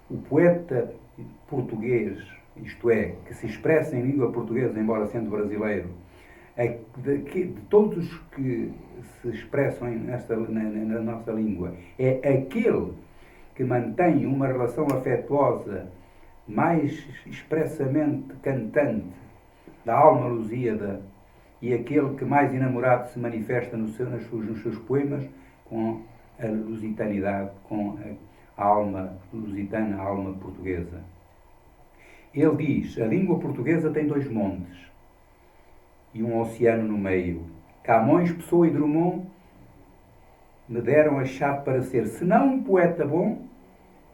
o poeta português, isto é, que se expressa em língua portuguesa, embora sendo brasileiro, de todos os que se expressam na nossa língua, é aquele que mantém uma relação afetuosa mais expressamente cantante da alma lusíada e aquele que mais enamorado se manifesta nos seus poemas com a lusitanidade, com a alma lusitana, a alma portuguesa. Ele diz: a língua portuguesa tem 2 montes e um oceano no meio. Camões, Pessoa e Drummond me deram a chave para ser, se não um poeta bom,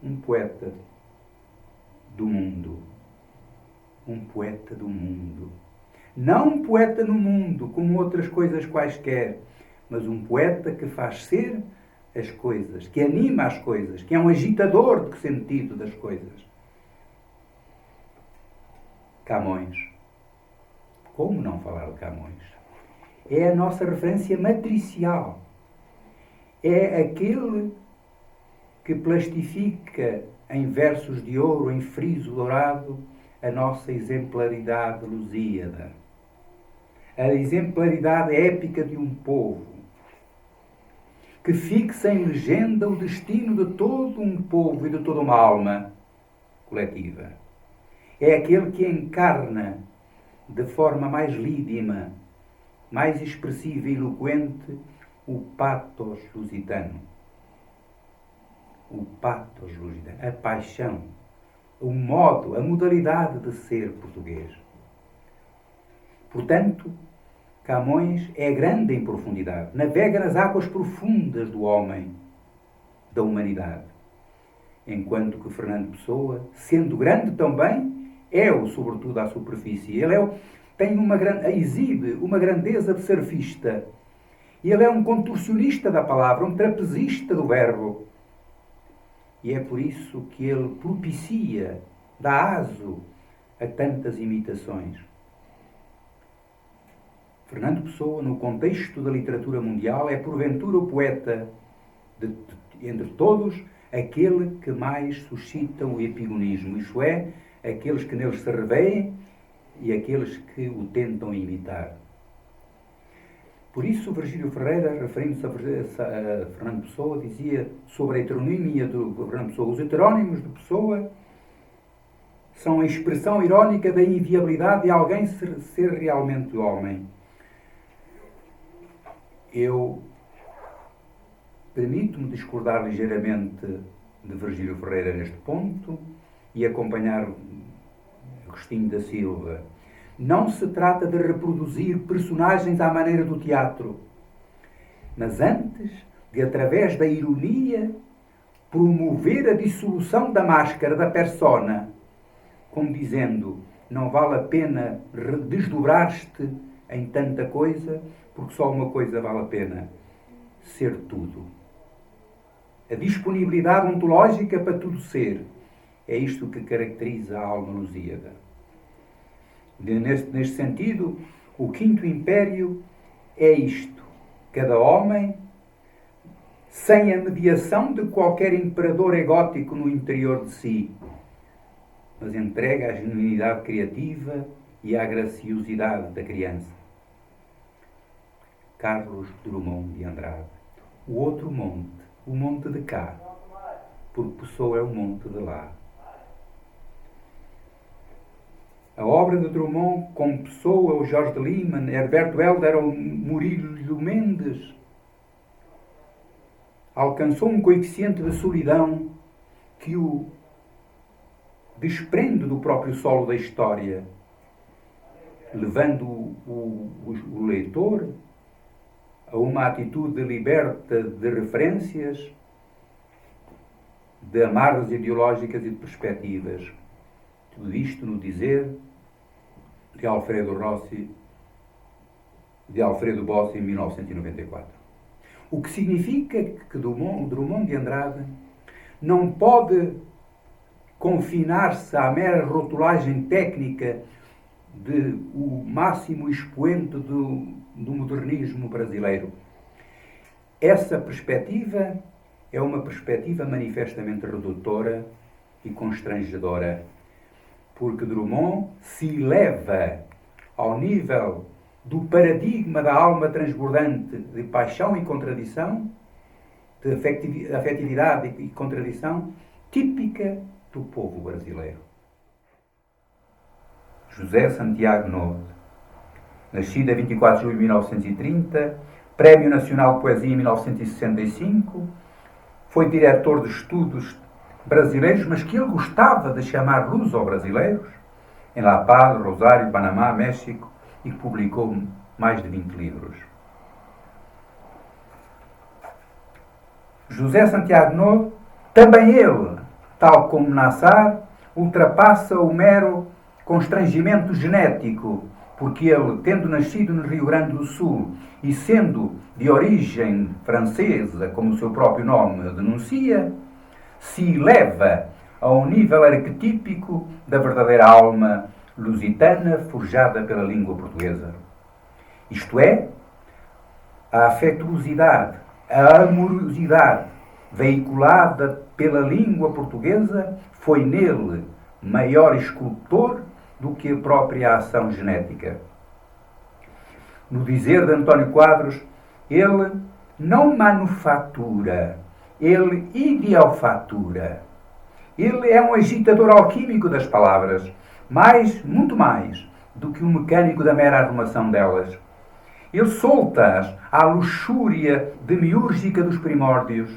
um poeta do mundo. Um poeta do mundo. Não um poeta no mundo, como outras coisas quaisquer, mas um poeta que faz ser as coisas, que anima as coisas, que é um agitador de sentido das coisas. Camões. Como não falar de Camões? É a nossa referência matricial. É aquele que plastifica em versos de ouro, em friso dourado, a nossa exemplaridade lusíada. A exemplaridade épica de um povo que fixa em legenda o destino de todo um povo e de toda uma alma coletiva. É aquele que encarna de forma mais lídima, mais expressiva e eloquente o pathos lusitano. O pathos lusitano, a paixão, o modo, a modalidade de ser português. Portanto, Camões é grande em profundidade, navega nas águas profundas do homem, da humanidade. Enquanto que Fernando Pessoa, sendo grande também, é-o sobretudo à superfície. Ele exibe uma grandeza de surfista. Ele é um contorcionista da palavra, um trapezista do verbo. E é por isso que ele propicia, dá aso a tantas imitações. Fernando Pessoa, no contexto da literatura mundial, é porventura o poeta, entre todos, aquele que mais suscita o epigonismo, isto é, aqueles que neles se revêem e aqueles que o tentam imitar. Por isso, Virgílio Ferreira, referindo-se a Fernando Pessoa, dizia sobre a heteronímia de Fernando Pessoa: os heterónimos de Pessoa são a expressão irónica da inviabilidade de alguém ser realmente homem. Eu permito-me discordar ligeiramente de Virgílio Ferreira neste ponto e acompanhar Agostinho da Silva. Não se trata de reproduzir personagens à maneira do teatro, mas antes de, através da ironia, promover a dissolução da máscara, da persona, como dizendo: não vale a pena desdobrar-te em tanta coisa, porque só uma coisa vale a pena: ser tudo. A disponibilidade ontológica para tudo ser. É isto que caracteriza a alma lusíada. Neste sentido, o Quinto Império é isto: cada homem, sem a mediação de qualquer imperador egótico no interior de si, mas entrega a genuinidade criativa e a graciosidade da criança. Carlos Drummond de Andrade. O outro monte, o monte de cá, porque Pessoa é o monte de lá. A obra de Drummond, como Pessoa, o Jorge de Lima, Herberto Helder ou Murilo Mendes, alcançou um coeficiente de solidão que o desprende do próprio solo da história, levando o leitor a uma atitude liberta de referências, de amarras ideológicas e de perspectivas. Tudo isto no dizer de Alfredo Bossi, em 1994. O que significa que Drummond de Andrade não pode confinar-se à mera rotulagem técnica de o máximo expoente do modernismo brasileiro. Essa perspectiva é uma perspectiva manifestamente redutora e constrangedora, porque Drummond se eleva ao nível do paradigma da alma transbordante de paixão e contradição, de afetividade e contradição, típica do povo brasileiro. José Santiago Novo, nascido a 24 de julho de 1930, Prémio Nacional de Poesia em 1965, foi diretor de estudos brasileiros, mas que ele gostava de chamar luso-brasileiros, em La Paz, Rosário, Panamá, México, e que publicou mais de 20 livros. José Santiago Novo, também ele, tal como Nassar, ultrapassa o mero constrangimento genético, porque ele, tendo nascido no Rio Grande do Sul e sendo de origem francesa, como o seu próprio nome denuncia, se eleva a um nível arquetípico da verdadeira alma lusitana forjada pela língua portuguesa. Isto é, a afetuosidade, a amorosidade veiculada pela língua portuguesa foi nele maior escultor do que a própria ação genética. No dizer de António Quadros, ele não manufatura, ele ideofatura. Ele é um agitador alquímico das palavras, muito mais do que um mecânico da mera arrumação delas. Ele solta-as à luxúria demiúrgica dos primórdios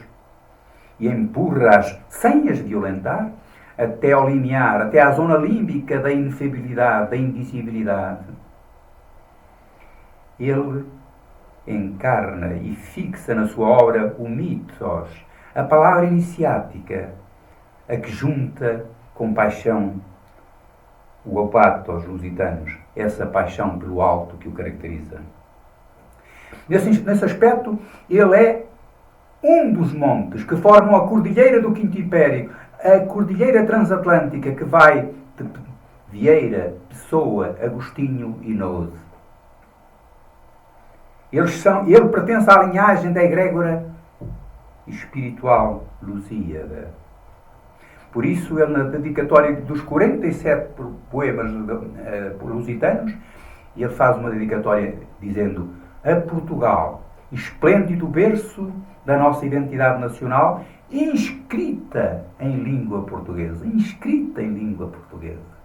e empurra-as, sem as violentar, até ao limiar, até à zona límbica da inefabilidade, da indicibilidade. Ele encarna e fixa na sua obra o mitos, a palavra iniciática, a que junta com paixão o apatos lusitanos, essa paixão pelo alto que o caracteriza. Nesse aspecto, ele é um dos montes que formam a Cordilheira do Quinto Império, a Cordilheira Transatlântica que vai de Vieira, Pessoa, Agostinho e Nose. Ele pertence à linhagem da egrégora espiritual lusíada. Por isso, ele, na dedicatória dos 47 poemas lusitanos, ele faz uma dedicatória dizendo: a Portugal, esplêndido berço da nossa identidade nacional, inscrita em língua portuguesa. Inscrita em língua portuguesa.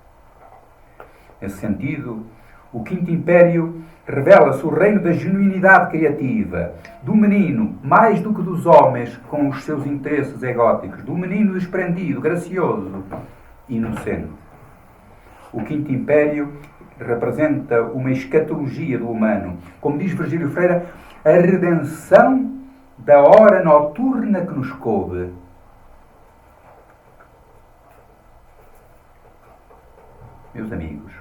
Nesse sentido, o Quinto Império revela-se o reino da genuinidade criativa, do menino, mais do que dos homens com os seus interesses egóticos, do menino desprendido, gracioso, inocente. O Quinto Império representa uma escatologia do humano. Como diz Virgílio Freire, a redenção da hora noturna que nos coube. Meus amigos,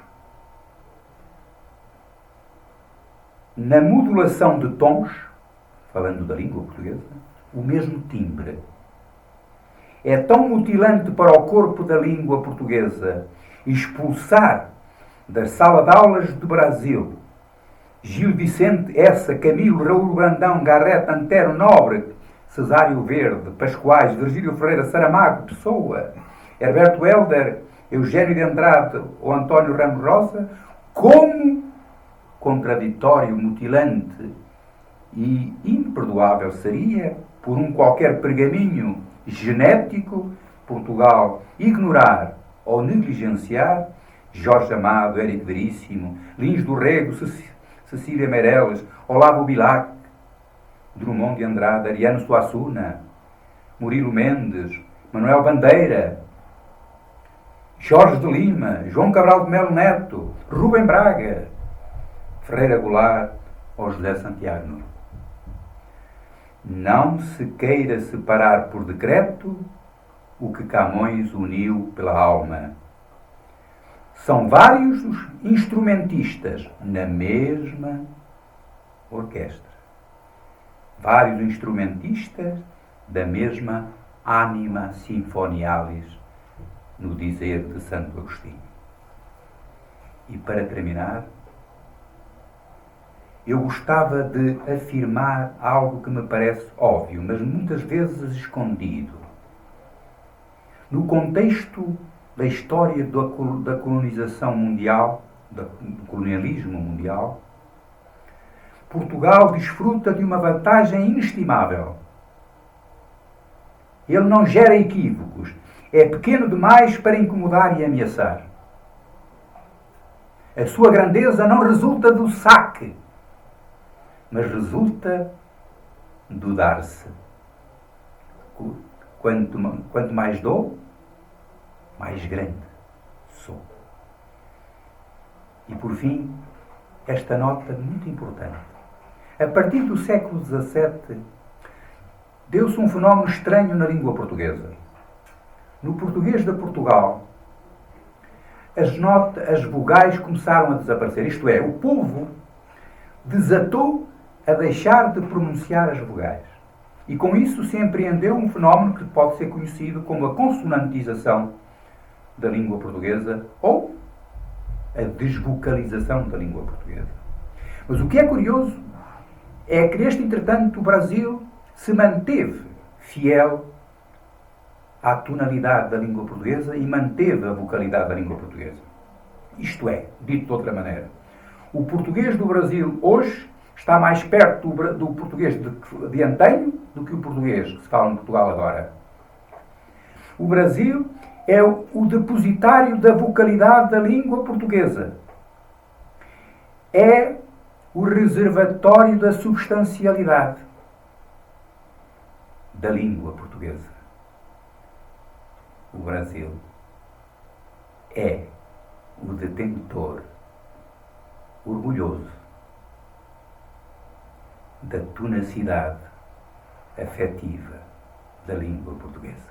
na modulação de tons, falando da língua portuguesa, o mesmo timbre é tão mutilante para o corpo da língua portuguesa expulsar da sala de aulas do Brasil Gil Vicente, Essa, Camilo, Raul Brandão, Garrett, Antero, Nobre, Cesário Verde, Pascoais, Virgílio Ferreira, Saramago, Pessoa, Herberto Helder, Eugênio de Andrade ou António Ramos Rosa, como contraditório, mutilante e imperdoável seria, por um qualquer pergaminho genético, Portugal ignorar ou negligenciar Jorge Amado, Érico Veríssimo, Lins do Rego, Cecília Meirelles, Olavo Bilac, Drummond de Andrade, Ariano Suassuna, Murilo Mendes, Manuel Bandeira, Jorge de Lima, João Cabral de Melo Neto, Rubem Braga, Ferreira Goulart ou José Santiago. Não se queira separar por decreto o que Camões uniu pela alma. São vários os instrumentistas na mesma orquestra. Vários instrumentistas da mesma anima sinfonialis, no dizer de Santo Agostinho. E para terminar, eu gostava de afirmar algo que me parece óbvio, mas muitas vezes escondido. no contexto da história da colonização mundial, do colonialismo mundial, Portugal desfruta de uma vantagem inestimável. Ele não gera equívocos. É pequeno demais para incomodar e ameaçar. A sua grandeza não resulta do saque, mas resulta do dar-se. Quanto mais dou, mais grande sou. E por fim, esta nota muito importante. A partir do século XVII, deu-se um fenómeno estranho na língua portuguesa. No português de Portugal, as vogais começaram a desaparecer. Isto é, o povo desatou a deixar de pronunciar as vogais. E com isso se empreendeu um fenómeno que pode ser conhecido como a consonantização da língua portuguesa ou a desvocalização da língua portuguesa. Mas o que é curioso é que, neste entretanto, o Brasil se manteve fiel à tonalidade da língua portuguesa e manteve a vocalidade da língua portuguesa. Isto é, dito de outra maneira, o português do Brasil hoje está mais perto do português de antanho do que o português que se fala em Portugal agora. O Brasil é o depositário da vocalidade da língua portuguesa. É o reservatório da substancialidade da língua portuguesa. O Brasil é o detentor orgulhoso da tenacidade afetiva da língua portuguesa.